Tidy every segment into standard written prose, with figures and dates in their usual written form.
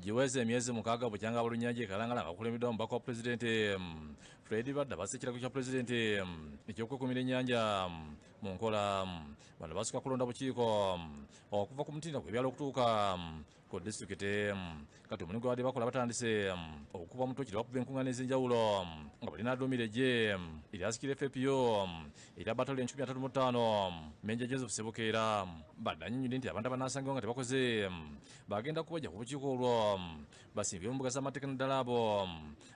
giweze emyezi mukaaga bukyanga bulunnyanja Kalangala nga kulembeddwa omubaka wa pulezidenti Fred Badda basse ekiragiro kya pulezidenti eky'okwekumira ennyanja mu nkola. Bano basukka kulonda bukiiko okuva ku mutindo gw'ebyalo okutuuka ku disitulikiti. Kati omulimu gwe badde bakola batandise okukuba omutwe bakuba enkuŋŋaana ez'enjawulo nga balina aduumira eggye eryasikira FPO erya Battalion 135 Menja Joseph Sebukeera. Badda annyonnyodde nti abantu abanaasangibwa nga tebakoze bagenda kubajja ku bukiiko olwo basimbye mu mbuga z'amateeka naddala abo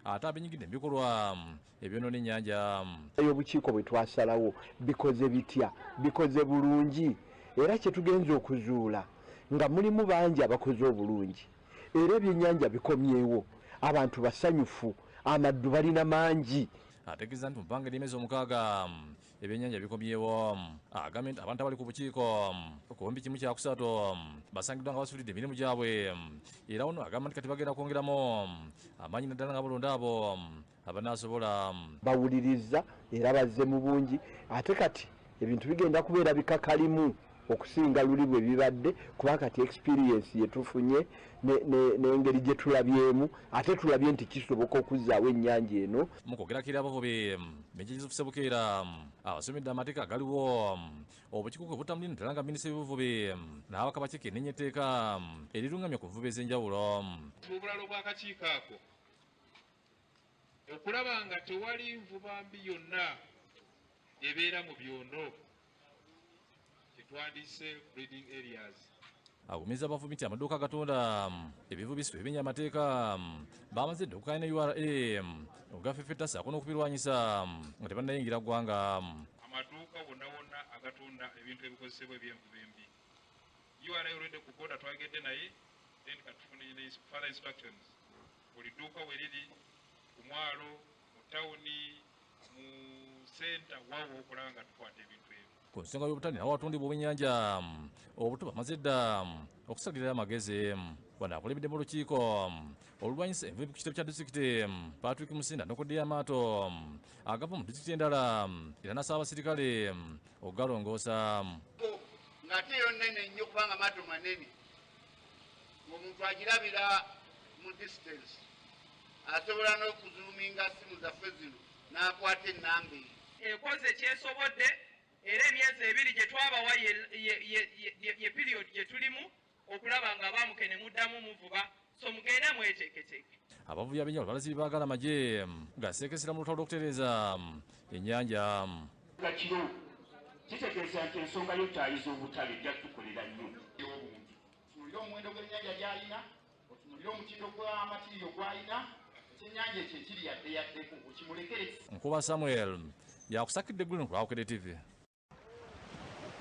ate abenyigidde mu bikolwa ebyonoona ennyanja. Obukiiko bwe twasalawo bikoze bitya, bikoze bulungi, era kye tugenza okuzuula nga mulimu bangi abakoze obulungi, era ebyennyanja bikomyewo, abantu basanyufu, amaddu balina mangi. Ategeeza nti mu bbanga ery'emyezi omukaaga ebyennyanja bikomyewo. Agambye nti abantu abali ku bukiiko ku bumbi 1/3 basangiddwa nga basulidde emirimu gyabwe, era ono agamba nti kati bagenda kwongeramu amaanyi naddala nga balonda abo abanaasobola. Bawuliriza era bazze mu bungi, ate kati ebintu bigenda kubeera bikakalimu okusinga luli bwe bibadde, kuba kati experience yetufunye n'engeri gye tulabyemu, ate tulabye nti kisoboka okuzzaawo ennyanja eno. Mu kwogerakira abavubi Menja Joseph Sebukeera abasomedde amateeka agaliwo obukiiko bwe butambulira naddala nga minisita w'obuvubi n'abaka bakiiko ennenya etteeka erirungamya ku buvubi ez'enjawulo. Obulalo bw'akakiiko ako okulaba nga tewali nvuba mbi yonna ebeera mu byondo twandise breeding areas. Agumiza abavubi nti amaduuka agatunda ebivubiso ebimenya amateeka bamaze dde okukaanya ne URA ogafefetta ssaako n'okubirwanyisa nga tebannayingira ggwanga. Amaduuka wonna wonna agatunda ebintu ebikozesebwa eby'envuba embi URA olwedde ku booda twagedde naye then katufunire further instructions. Buli dduuka we liri ku mwalo, mu tawuni, mu senta waawo okulaba nga tukwata ebintu ebyo. Ku nsonga y'obutale nawo watundibwa obwennyanja obuto bamaze dda okusalirira amagezi. Bano akulembedde mu lukiiko olulwanyisa envuba ku kitebe kya disitulikiti Patrick Musinda n'okuddeyo amaato agava mu disitulikiti endala era n'asaba abasirikale okugalongoosa. Ng'ate yo nnene nnyo kubanga amaato manene, omuntu agirabira mu distance asobola n'okuzuuminga simu zaffe zino n'akwata ennamba eyo. Ekoze kyesobodde era emyezi ebiri gye twabawa ye period gye tulimu okulaba nga bamukene muddamu muvuba, so mugende mweteeketeeke. Abavubi ab'enjawulo balazi baagala amagye gaseekesera mu lutalo lw'okutereeza ennyanja. Kino kitegeeza nti ensonga y'otayiza obutale ejja tukolera nnyo. Otunuulire omuwendo gw'ennyanja gy'alina, otunuulire omutindo gw'amatirio gw'alina, ekyennyanja ekyo ekiri yaddeko okimulekere. Nkuba Samuel yakusakidde Green ku Bukedde TV.